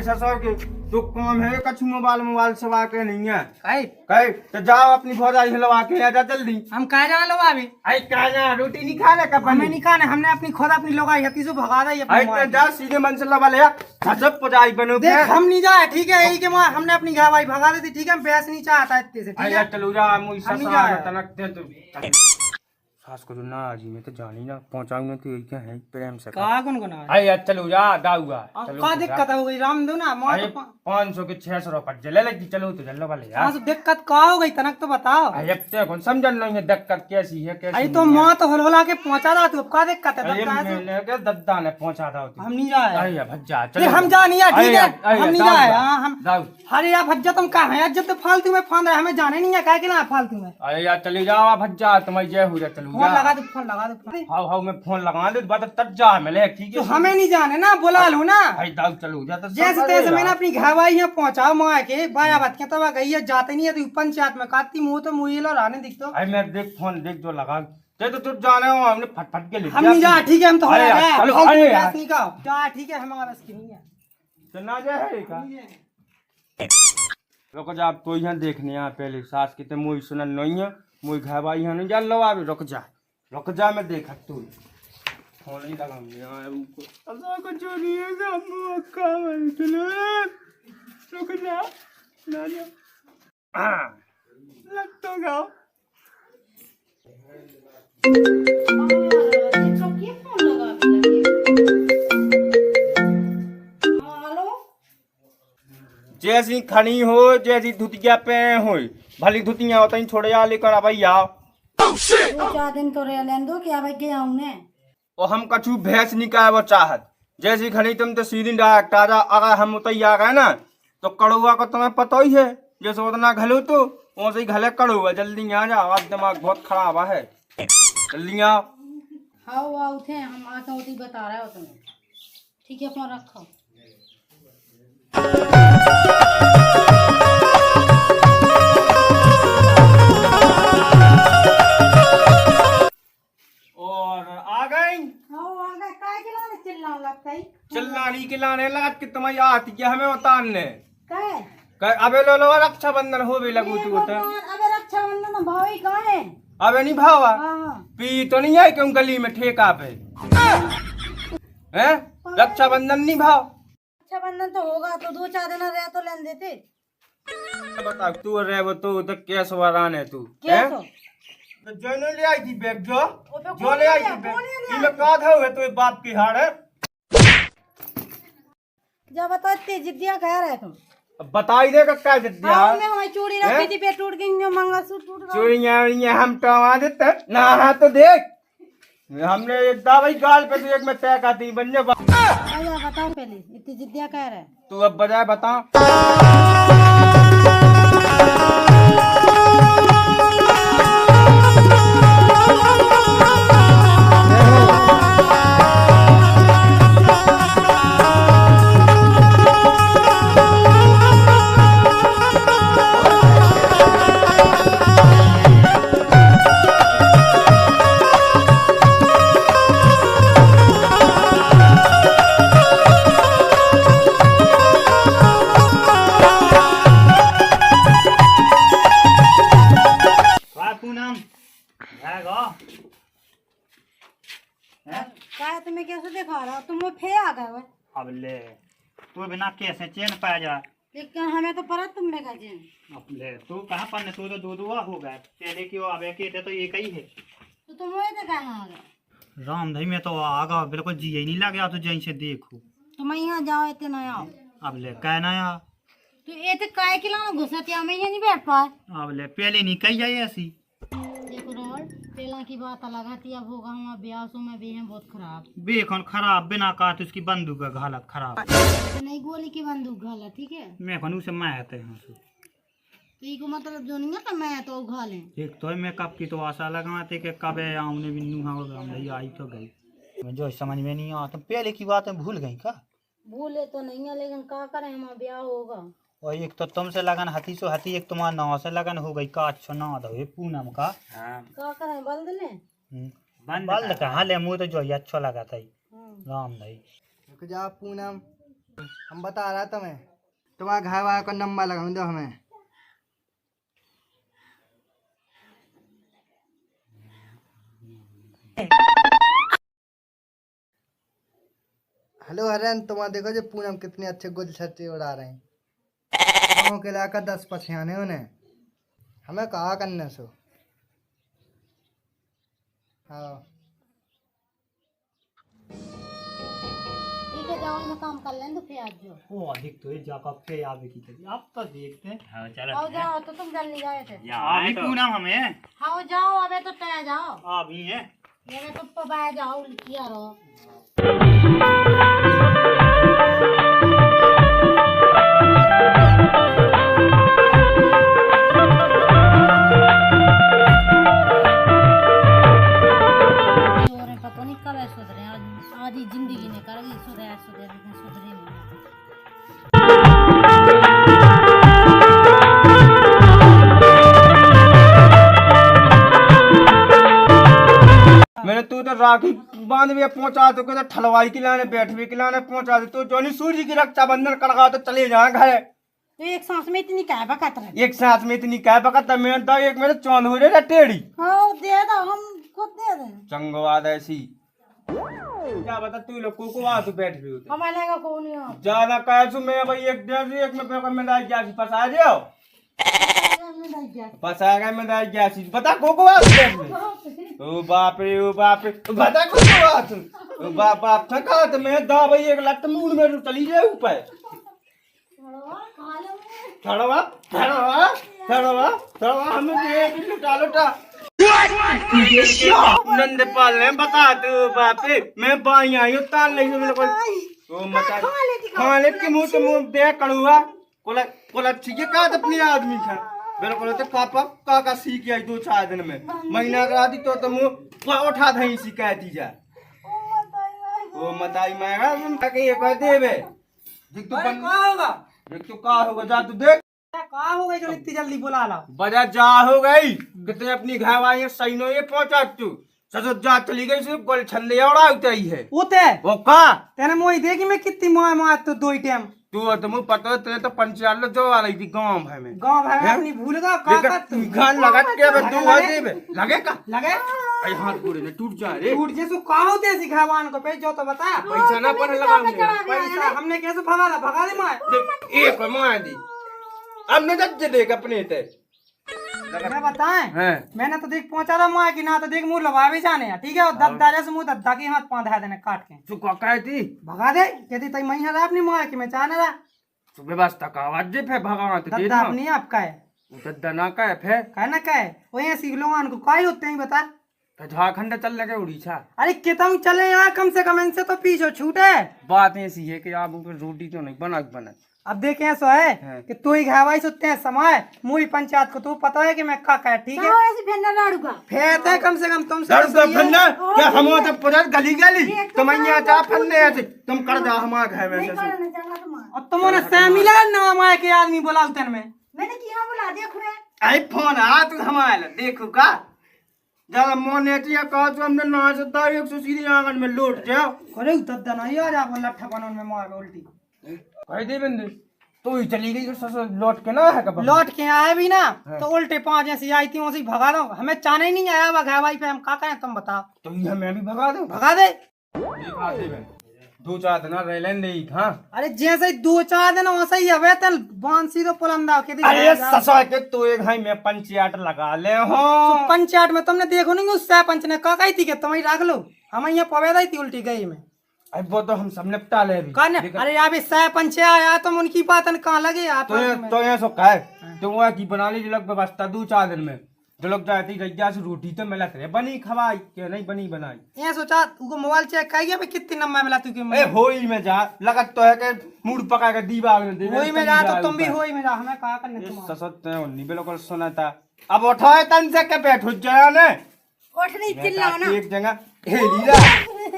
ससुर के तो काम है कछ मोबाइल सवा के नहीं है काहे कहे तो जाओ अपनी भौजाई हिलवा के आ जा जल्दी। हम कह जा लो अभी आई कहना रोटी नहीं खाने का हमें नहीं खाने हमने अपनी खुद अपनी लोग हती से भगा दी आई तो जा सीधे मन से लवा ले खजब पजाई बनो के देख हम नहीं जाए ठीक है यही के मां हमने अपनी घरवाई भगा दी थी ठीक है हम पैसे नहीं चाहता इतने से ठीक आई है चलो जा मुई हम नहीं ससुर जाए। तनक दे तो सास को ना जी मैं तो जानी ना पहुंचाऊं ना तो यही क्या है प्रेम से का कौन कोना आई चलो जा दाऊगा का दिक्कत हो गई राम दो ना मां अरे तो 500 के 600 रुपए जले लगी चलो तो जल्लो वाले यार तो दिक्कत का हो गई तनक तो बताओ आई अब ते कौन समझ नहीं है दिक्कत कैसी है कैसी अरे तो मां तो होलहोला के पहुंचा दा तू का दिक्कत है अरे बता दे मैंने के दद्दा ने पहुंचा था हम नहीं जाए अरे भज्जा देख हम जा नहीं है ठीक है हम नहीं जाए हां हम दाऊ अरे यार भज्जा तुम कहां है जब तो फालतू में फोन रहे हमें जाने नहीं है काहे के ना फालतू में अरे यार चले जाओ भज्जा तुम्हारी जय हो जा चलो फोन लगा दे फोन लगा दे हाउ हाउ मैं फोन लगा दे बात तब जा मिले ठीक तो है हमें नहीं जाने ना बुला लो ना भाई दाऊ चलो जा तो जैसे तैसे मैंने अपनी घरवाई यहाँ पहुंचाओ माँ के बाया बात क्या तब गई है जाते नहीं है तो पंचायत में काटती मुंह तो मुँह लो रहने दिख तो भाई मैं देख फोन देख जो लगा ते तो तू जाने हो हमने फट के ले हम नहीं जा ठीक है हम तो अरे यार, चलो, अरे यार। जा ठीक है हमारा बस की नहीं है तो ना जाए का रुक जा आप तो यहाँ देखने यहाँ पहले सास की तो मुई सुनल नहीं है मुई घर भाई यहाँ नहीं जा लो अभी रुक जा मैं देखा तू फोन नहीं लगाऊंगी यार उनको अल्लाह को चोरी है हम का चलो रुक जा ना जा लग तो गाओ जैसी खनी हो जैसी धुतिया पे हो भली धुतियां होता ही छोड़े आ लेकर अब आओ 2-4 दिन तो रह लें दो क्या भाई के आऊने और हम कछु भैंस निकाय वो चाहत जैसी खनी तुम तो सीधी डायरेक्ट ताजा अगर हम उतर आ गए ना तो कड़ुआ को तुम्हें पता ही है जैसे उतना घलो तो वैसे ही घले कड़ुआ जल्दी आ जाओ आज दिमाग बहुत खराब है जल्दी आओ हाउ आओ थे हम आके होती बता रहे हो तुम्हें ठीक है फोन रखो और आ गई हाउ आगे काय के लाने चिल्लाने लगता है चिल्लानी खिलाने लगा कि तुम्हारी आती क्या हमें उतारने काय अबे लो लो रक्षाबंधन हो भी लगू तू तो अबे रक्षाबंधन भाई कहाँ है अबे नहीं भावा हाँ पी तो नहीं है क्यों गली में ठेका पे हैं रक्षाबंधन नहीं भाव रक्षाबंधन तो होगा तो 2-4 दिन रह तो लेन देते बता तू रहे वो तो केस वरान है तू क्या हैं? तो तो जो ने ले आई थी बैग जो तो जो ले आई थी बैग इनमें का था हुए तो बाप की हाड़ है जब बता इतनी जिद्दियां कह रहे तुम अब बताई देगा क्या जिद्दिया हाँ मैं हमारी चूड़ी रखी थी पे टूट गई जो मंगलसूत्र टूट गया चोरियां हम टवा देते ना हाँ तो देख हमने एक दवाई गाल पे तो एक में तय का थी बन जा आया बताओ पहले इतनी जिद्दियां कह रहे तू अब बजाय बता क्या तुम्हें कैसे दिखा रहा हो तुम वो फे आ गए हो अब ले तू बिना कैसे चैन पा जा लेकिन हमें तो पता तुमने कहा जी अब ले तू कहाँ पर तू तो दूधुआ हो गए तेरे की वो अबे के थे तो एक ही है तो तुम वही तो कहाँ आ गए राम धई में तो आगा बिल्कुल जी ही नहीं लगे तो जहीं से देखो तुम यहाँ जाओ इतने ना आओ अब ले कह नया तो ये तो काय के लाना घुसतिया में यहाँ नहीं बैठ पाए अब ले पहले नहीं कही जाए ऐसी देखो रोल पहला की बात अलग है अब होगा हमारा ब्याह सो में भी है बहुत खराब बेखन खराब बिना काट उसकी बंदूक का हालत खराब तो नहीं गोली की बंदूक घाला ठीक है मैं खनू से मैं आते हैं तो ये को मतलब जो नहीं है कि मैं तो घाले एक तो मैं कब की तो आशा लगाते कि कब आऊने भी नहीं आई तो गई जो समझ में नहीं आता पहले की बातें भूल गई का भूले तो नहीं है लेकिन क्या करें हमारा ब्याह होगा और एक तो तुमसे लगन हथी सो हथी एक तुम्हारा नाव से लगन हो गई का अच्छा ना दो पूनम का क्या करें बल्द ले बल्द कहाँ ले मुँह तो जो ही अच्छा लगा था राम नहीं जा पूनम हम बता रहा तुम्हें, तुम्हारा घर वाला का नंबर लगा दो हमें। हेलो हरन, तुम्हारा देखो जो पूनम कितने अच्छे गुल छत्ते उड़ा रहे हैं। गाँव के लाकर 10 पछियाने उन्हें, हमें कहा करने सो। हाँ ठीक है, जाओ इन्हें काम कर लें तो फिर आज जो वो अधिक तो जाकर फिर आवे की करी, अब तो देखते हैं। हाँ चलो आओ जाओ, तो तुम जल्दी गए थे। अभी पूनम हमें हाँ जाओ, अबे तो तय जाओ, अभी है। ये तो पबाए जाओ, उल्टिया रहो। पता नहीं कब ऐसा सुधरे, आज ही जिंदगी ने कर दी सुधरे सुधरे सुधरे नहीं। मैंने तू तो राखी बांध भी पहुंचा तो कहता ठलवाई के लाने बैठ भी के लाने पहुंचा दे तो जोनी सूर्य की रक्षाबंधन कड़गा तो चले जाए घर। तो एक सांस में इतनी क्या बकत रहे? एक साथ में इतनी क्या बकता मैं तो एक मेरे चौंध हो रहे टेढ़ी। हाँ दे दो, हम खुद दे दें। चंगवाद ऐसी क्या बता तू लोग को आ तो बैठ भी होते हमारे का कौन है? ज्यादा कैसु मैं भाई एक डेढ़ एक में पेपर में डाल गया फंसा जाओ फंसाएगा मैं डाल गया बता को आ बैठ में। ओ बाप रे बता को आ तू ओ बाप बाप थका तो मैं दा भाई एक लट मूड में चली जाए ऊपर थड़वा थड़वा थड़वा थड़वा हमें दे लुटा लुटा नंदपाल ने बता तू बापे मैं बाई आई हूँ ताल नहीं मेरे को ओ मचा खाने के मुंह से मुंह दे कड़ुआ कोला कोला ठीक है का अपनी आदमी था बिल्कुल तो पापा का सीख आई 2-4 दिन में महीना करा दी तो मुंह उठा दही शिकायती जा ओ मताई मैं के एक देवे देख तू का होगा देख तू का होगा जा तू देख कहा हो गई जो इतनी जल्दी बुला ला? बजा जा हो गई कितने अपनी घरवाली सही नो ये पहुंचा तू ससुर जा चली गई सिर्फ गोल छल्ले और उतरी है उते वो का तेने मोई देखी मैं कितनी मोय तो 2 टाइम तू तो मुझे पता तेरे तो पंचायत लो जो आ रही थी गांव भाई में अपनी भूल का का तू घान लगत के बे तू आ देबे लगे का लगे आई हाथ पूरे ने टूट जा रे टूट जैसो का होते सिखावान को पे जो तो बता पैसा ना पर लगाऊंगे पैसा हमने कैसे भगा दे मैं एक मार दी अब न जज देख अपने ते मैं बताएं मैंने तो देख पहुंचा था मुआ की ना तो देख मुंह लगा भी जाने ठीक है और दद्दा जैसे मुंह दद्दा के हाथ पांधा देने काट के तू को कहती भगा दे कहती तई मई हरा अपनी मुआ की मैं चाहने रहा तू व्यवस्था का आवाज दे फे भगवान ते दद्दा अपनी आपका है दद्दा ना का फे कह ना कहे वो ऐसी लोगन को काई होते हैं बता तो झारखंड चल लगे उड़ीसा अरे कितने चले यहाँ कम से कम इनसे तो पीछे छूटे बात ऐसी है कि आप ऊपर रोटी तो नहीं बना अब देखे ऐसा है कि तू ही घावाई सुते हैं समय मुई पंचायत को तू पता है कि मैं का कह ठीक है ऐसे फेंना लाड़ूगा फेंते है कम से कम तुमसे दर्द का फन्ना क्या हम तो पूरा गली तुम यहाँ जा फन्ने ऐसे तुम कर दो हमारे घर में से और तुमने से मिला नाम आए के आदमी बोला उतन में मैंने किया बुला दिया खुरे आई फोन आ तू हमारे देखो का ज्यादा मोनेटिया कहा तो हमने ना से तारीख से सीधी आंगन में लौट जाओ अरे उतर नहीं यार आप लट्ठा बनन में मार उल्टी कह दे बंदे तो ही चली गई ससुर लौट के ना है कब लौट के आए भी ना तो उल्टे 5 ऐसी आई थी वैसे भगा दो हमें चाने ही नहीं आया वो घावाई पे हम का करें तुम बताओ तो ये मैं भी भगा दूं भगा दे दिखा दे मैं 2-4 दिन रह लेने ही था अरे जैसे 2-4 दिन वैसे ही हवे तन बांसी तो पुलंदा के अरे ससुर के तो एक भाई मैं पंचायत लगा ले हो पंचायत में तुमने देखो नहीं उस सरपंच ने का कही थी कि तुम ही रख लो हम यहाँ पवेदा ही थी उल्टी गई में अब वो तो हम सब निपटा ले अभी अरे यहाँ पे सरपंच आया तुम उनकी बात कहाँ लगे आप तो ये सो कहे तो वो की बना ली जो लोग व्यवस्था 2-4 दिन में जो लोग जाती गैया से रोटी तो मिला करे बनी खवाई के नहीं बनी बनाई ये सोचा तू मोबाइल चेक कर गया कितने नंबर मिला तू के ए होई में जा लगत तो है के मूड पका के दीवार में दे होई में जा तो तुम भी होई में जा हमें कहा करने तुम ससत नहीं बिल्कुल सुना था अब उठाए तन से के बैठ जाया ने उठ नहीं चिल्लाओ ना एक जगह हे लीला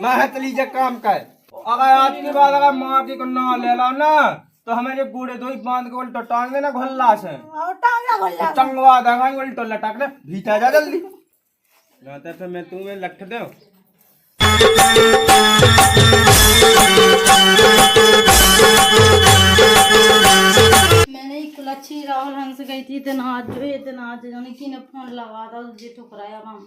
मैं चली जा काम कर अगर आज के बाद अगर मां की को ना ले ला ना तो हमारे बूढ़े दो बांध के उल्टा टांग देना घोल्ला से चंगवा देगा उल्टा लटक ले भीतर जा जल्दी जाते फिर मैं तुम्हें लट दे अच्छी राहुल हंस गई थी इतना आज जो इतना आज जाने की ने फोन लगा था जे ठुकराया वहाँ